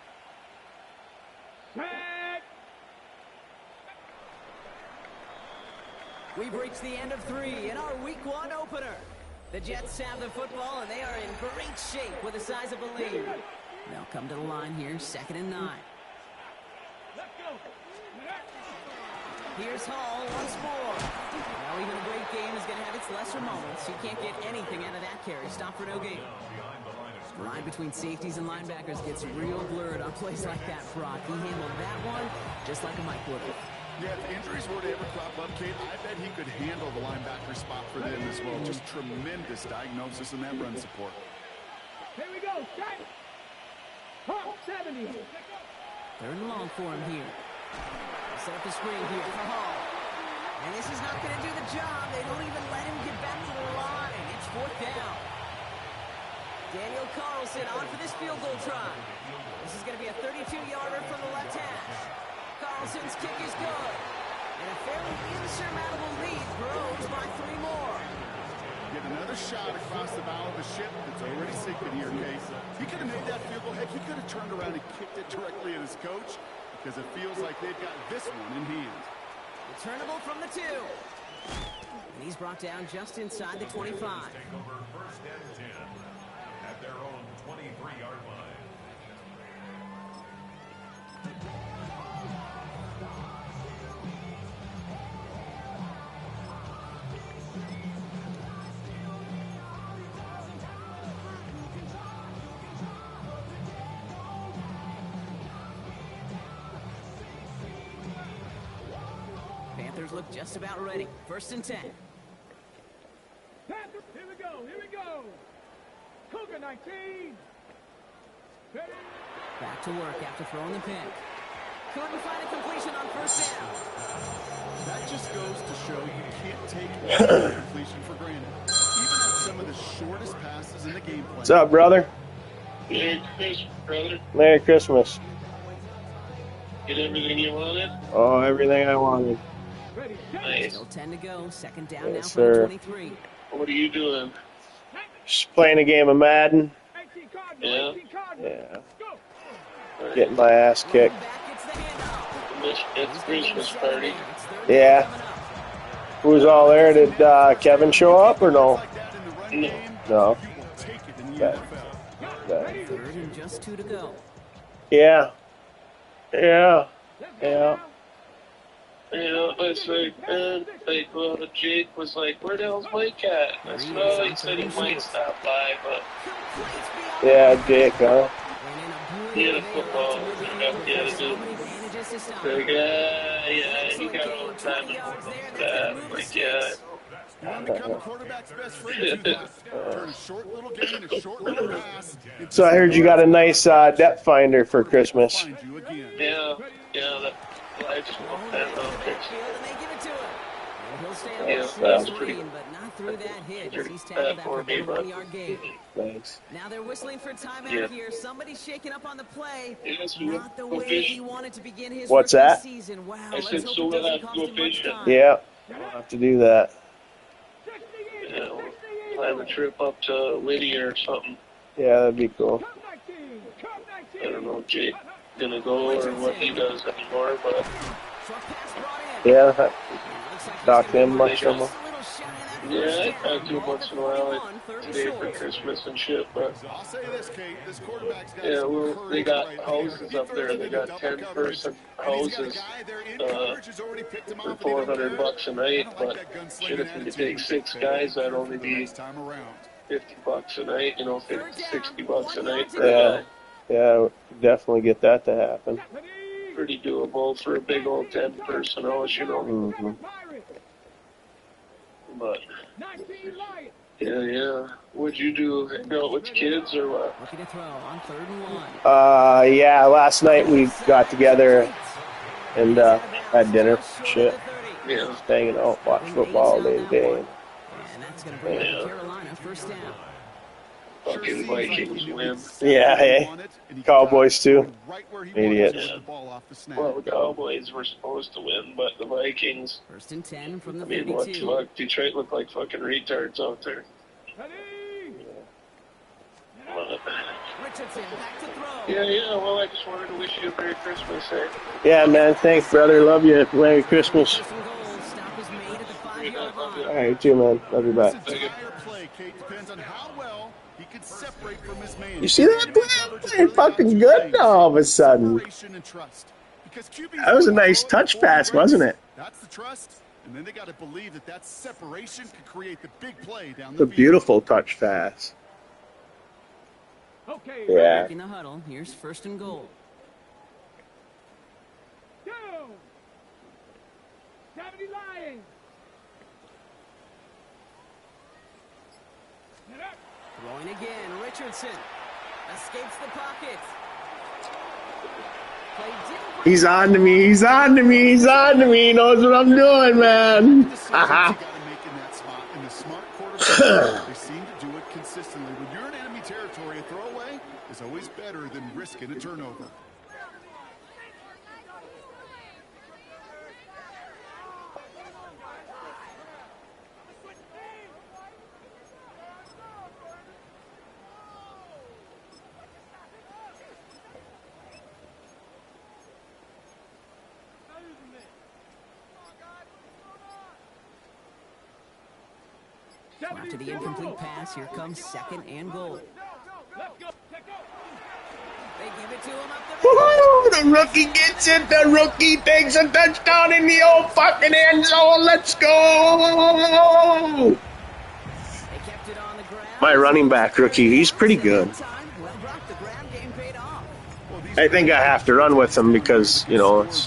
Tag. We've reached the end of 3 in our Week 1 opener. The Jets have the football, and they are in great shape with a sizable lead. They'll come to the line here, 2nd and 9. Let's go. Here's Hall once more. Now even a great game is going to have its lesser moments. You can't get anything out of that carry. Stop for no gain. The line between safeties and linebackers gets real blurred on plays like that, Brock. He handled that one just like a Mike would have. Yeah, if injuries were to ever crop up, Kate, I bet he could handle the linebacker spot for them as well. Just tremendous diagnosis in that run support. Here we go. Strike. Hawk 70. Third and long for him here. Set up the screen here for Hall. And this is not going to do the job. They don't even let him get back to the line. It's fourth down. Daniel Carlson on for this field goal try. This is going to be a 32-yarder from the left hash. Carlson's kick is good. And a fairly insurmountable lead grows by 3 more. Get another shot across the bow of the ship that's already sinking here, Case. He could have made that field goal. Heck, he could have turned around and kicked it directly at his coach because it feels like they've got this one in hand. Returnable from the 2. And he's brought down just inside the 25. Take over first and 10 at their own 23-yard line. Panthers look just about ready. First and 10. Panthers. Here we go. Here we go. Cougar 19. Ready. Back to work after throwing the pick. Couldn't find a completion on first down. That just goes to show you can't take any completion for granted. Even on some of the shortest passes in the game plan. What's up, brother? Merry Christmas, brother. Merry Christmas. Get everything you wanted? Oh, everything I wanted. Ready. Set. Nice. Still 10 to go. Second down Yes, now for the sir. 23. What are you doing? Just playing a game of Madden. 18 Cardinals. Yeah. 18 Cardinals. Yeah. Go. Getting my ass kicked. Back gets the handoff. It's Christmas party. It's third Yeah. down coming up. Who was all there? Did Kevin show up or no? Like that in the run No. game, No. you will take it in the Okay. NFL. Okay. Third and just 2 to go. Yeah. Yeah. Let's go Yeah. now. Yeah, it's like, well, Jake was like, where the hell's Mike at? I said, oh, he said he might stop by, but Completes beyond Yeah, Jake, huh? And in a he had brutal a football. day, He had to so do. many advantages to stop. Like, yeah, he got all the time and that. Like, yeah. You want to become a quarterback's best friend? Do that. Turn a short little gain, a short little pass. into So I heard you got a nice depth finder for Christmas. Find you again. Yeah, that live smoke that picture. And they give it to him. And he'll stay on Yeah, the that was screen, pretty- but not through that hit as he's That tackled for after me, a but 1-yard gain. Thanks. Now they're whistling for timeout Yeah. here. Somebody's shaking up on the play. Yes, Not the we'll way fish. he wanted to begin his What's rookie that? season. Wow, I let's said, hope so it we'll doesn't have to cost go him much fishing. time. Yeah, I'll have to do that. 60 in. Yeah, 60 in. plan a trip up to Whittier or something. Yeah, that'd be cool. Cup 19. Cup 19. I don't know if Jake's gonna go or what he does anymore, but Short pass brought in. Yeah, Looks like he's talk to gonna him be much just or a more. little shy of that yeah, first I down. talk to him Ball once at in a while, 41, third and today for short. Christmas and shit, but I'll say this, Kate. This quarterback's got yeah, some well, courage they got right there. houses He up there. throws They it got into double 10 coverage, person and he's got a houses guy there in coverage who's already picked him for off, and he don't care. $400 a night, I don't like but that gunslinging shit, if you attitude. take 6 They guys, don't that'd care only for the be next time around. $50 a night, you know, Third down, $60 a 1 night yard for to a Yeah. guy. Yeah, definitely get that to happen. Pretty doable for a big old 10-person house, you know. Mm-hmm. But 19 Lions. yeah. What'd you do? Hang out with kids or what? Looking to throw on third and 1. Yeah, last night we got together and had dinner. Shit, Yeah. just hanging out, watch football all day today. And that's going to bring Yeah. up Carolina first down. Fucking Vikings win. Yeah, hey, Cowboys too. Idiots. Well, the Cowboys were supposed to win, but the Vikings, First and 10 from the I mean, what 32. luck. Detroit looked like fucking retards out there. Ready. But, Richardson back to throw. yeah, well, I just wanted to wish you a Merry Christmas, eh? Yeah, man, thanks, brother. Love you. Merry Christmas. First and goal. Stop is made at the 5-yard love you. line. All right, you too, man. Love you back. This entire play, Kate, depends on how well he can separate from his man. You see that play? Playing fucking good now all of a sudden. Separation and trust. Because That was a nice touch pass, wasn't it? That's the trust. And then they got to believe that that separation could create the big play down It's the a field. beautiful touch pass. Okay. Yeah. Back in the huddle. Here's 1st and goal. Go. 70 Lions. Get up. Throwing again. Richardson escapes the pocket. Play didn't He's on to me. He's on to me. He's on to me. He knows what I'm doing, man. Decisions you Haha. got to make in that spot. And the smart quarterback, they seem to do it consistently. When you're in enemy territory, a throwaway is always better than risking a turnover. After the incomplete pass, here comes 2nd and goal. Let's go. Take go. They give it to him up the middle. Woo! The rookie gets it. The rookie takes a touchdown in the old fucking end zone. Let's go. They kept it on the ground. My running back rookie, he's pretty good. Well, Brock, the ground game paid off. I think I have to run with him because, you know, it's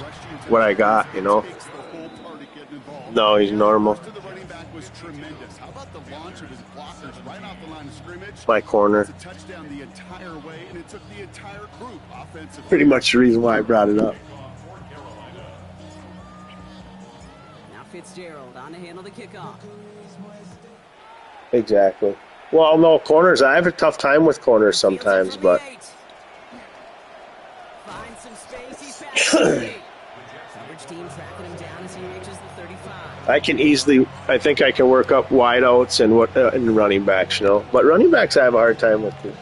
what I got, you know. Makes the whole party getting involved. No, he's normal. The running back was tremendous. How about the launch of his blockers right off the line of scrimmage? My corner. It's a touchdown the entire way, and it took the entire group offensively. Pretty much the reason why I brought it up. Now Fitzgerald on to handle the kickoff. Exactly. Well, no, corners. I have a tough time with corners sometimes, but Finds some space. He's past the 38. Coverage team tracking him down as he reaches the 35. I can easily. I think I can work up wideouts and and running backs, you know. But running backs, I have a hard time with too.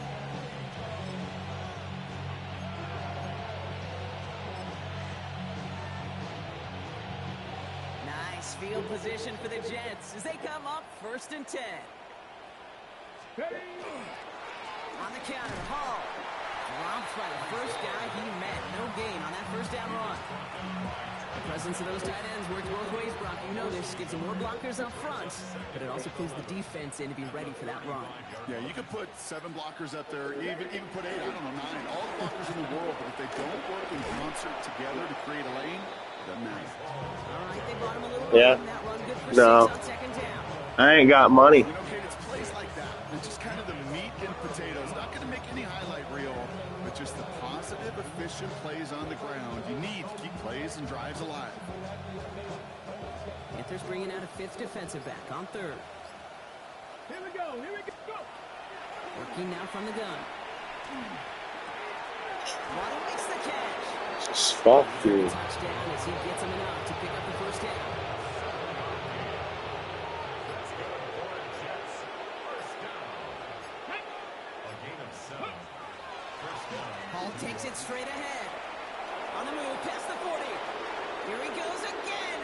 Nice field position for the Jets as they come up 1st and 10. On the counter, Hall dropped by the first guy he met. No gain on that 1st down run. The presence of those tight ends works both ways, Brock. You know this. Gives them more blockers up front, but it also pulls the defense in to be ready for that run. Yeah, you could put 7 blockers up there, even put 8, I don't know, 9, all the blockers in the world, but if they don't work in concert together to create a lane, it doesn't matter. All right, they bought him a little Yeah. on that run. Good for No. 6 on 2nd down. I ain't got money. You know, Kate, it's plays like that. It's just kind of the meat and potatoes. Not going to make any highlight reel, but just the positive, efficient plays on the ground. You need to keep plays and drives alive. Panthers bringing out a 5th defensive back on 3rd. Here we go. Here we go. Working now from the gun. Waddle makes the catch. Fuck you. Touchdown as he gets him enough to pick up the 1st down. Hall takes it straight ahead. On the move, past the 40. Here he goes again.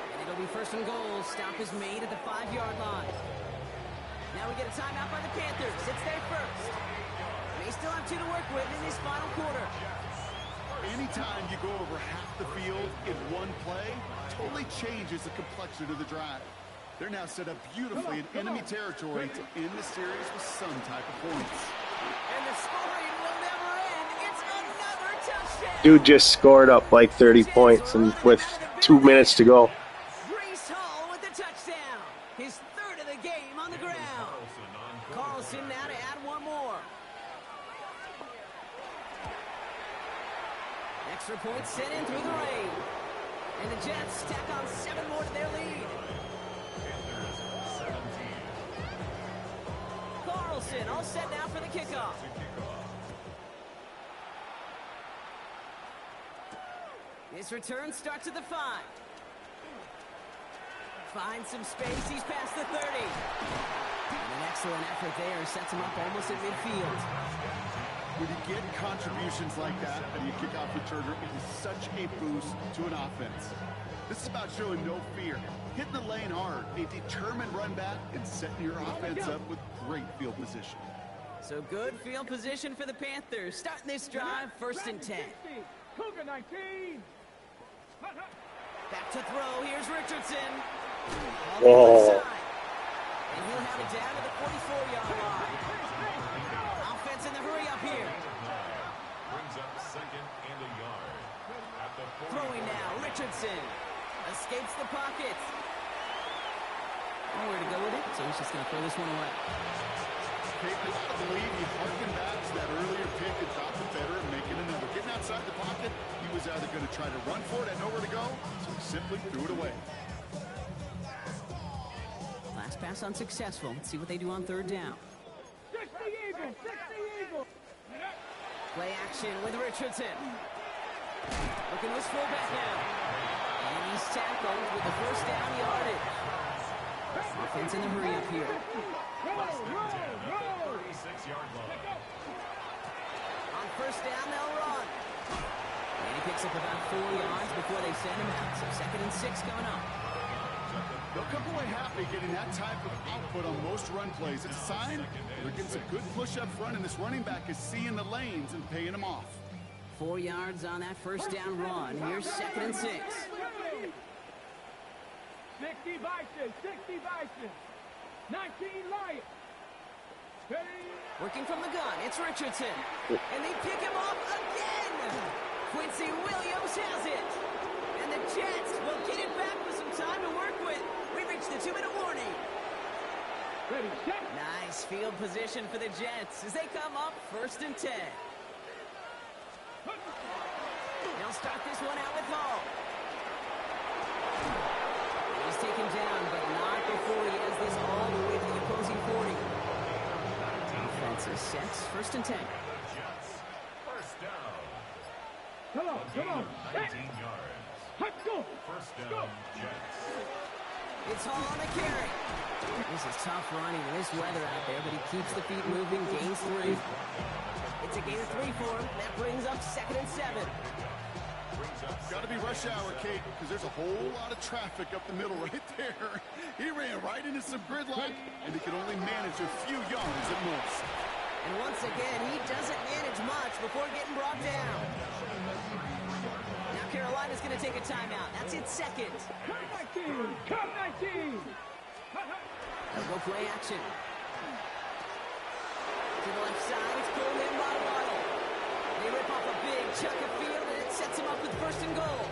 And it'll be 1st and goal. Stop is made at the 5-yard line. Now we get a timeout by the Panthers. It's their 1st. They still have 2 to work with in this final quarter. Anytime you go over half the field in one play, totally changes the complexion of the drive. They're now set up beautifully in enemy territory to end the series with some type of points. And the scoring will never end. It's another touchdown. Dude just scored up like 30 points and with 2 minutes to go. Brees Hall with the touchdown. His 3rd of the game on the ground. Carlson now to add 1 more. Extra points sent in through the rain. And the Jets tack on 7 more to their lead. Carlson all set now for the kickoff. His return starts at the 5. Finds some space. He's past the 30. And an excellent effort there sets him up almost at midfield. When you get contributions like that and you kick off returner, it is such a boost to an offense. This is about showing no fear, hitting the lane hard, a determined run back, and setting your offense up with great field position. So good field position for the Panthers. Starting this drive, 1st and 10. Cougar 19. Back to throw. Here's Richardson. All the other side. And he'll have it down to the 44-yard line. Offense in the hurry up here. Brings up 2nd and a yard. At the 40. Throwing now. Richardson escapes the pocket. Nowhere to go with it, so he's just going to throw this one away. I believe he harkened back to that earlier pick and thought it better and making another. Getting outside the pocket, he was either going to try to run for it and nowhere to go, so he simply threw it away. Last pass unsuccessful. Let's see what they do on 3rd down. 60 Eagles! 60 Eagles! Play action with Richardson. Looking to his fullback now. And he's tackled with the 1st down yardage. Offense in the hurry up here. Roll! 36-yard line. On 1st down, they'll run. And he picks up about 4 yards before they send him out. So 2nd and 6 coming up. They'll come away happy getting that type of output on most run plays. It's a sign they're getting some good push up front, and this running back is seeing the lanes and paying them off. 4 yards on that 1st down run. Here's 2nd and 6. 60 Vikings! 60 Vikings! 19 Lions! Working from the gun, it's Richardson. And they pick him off again! Quincy Williams has it! And the Jets will get it back with some time to work with. We reached the 2-minute warning. Ready, set! Nice field position for the Jets as they come up 1st and 10. They'll start this one out with Hall. He's taken down, but not before he has this all the way to the opposing 40. Offense is set. 1st and 10. Jets. 1st down. Come on! 19 yards. Let's go! 1st down, Jets. It's Hall on the carry. This is tough running in this weather out there, but he keeps the feet moving, gains 3. It's a gain of 3 for him. That brings up 2nd and 7. Got to be rush hour, Kate, because there's a whole lot of traffic up the middle right there. He ran right into some gridlock, and he could only manage a few yards at most. And once again, he doesn't manage much before getting brought down. Now Carolina's going to take a timeout. That's its 2nd. Come 19! Come 19! They'll go play action. To the left side, it's pulled in by Waddle. They rip off a big chunk of field, and it sets him up with 1st and goal.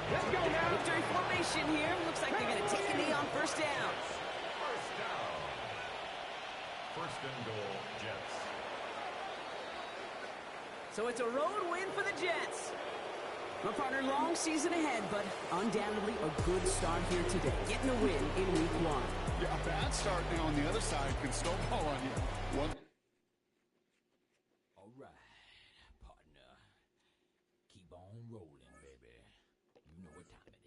Let's go now! Victory formation here. Looks like they're going to take a knee on 1st down. 1st down. 1st and goal, Jets. So it's a road win for the Jets. My partner, long season ahead, but undoubtedly a good start here today. Getting a win in week 1. Yeah, a bad start now on the other side can snowball on you. One. All right, partner. Keep on rolling, baby. You know what time it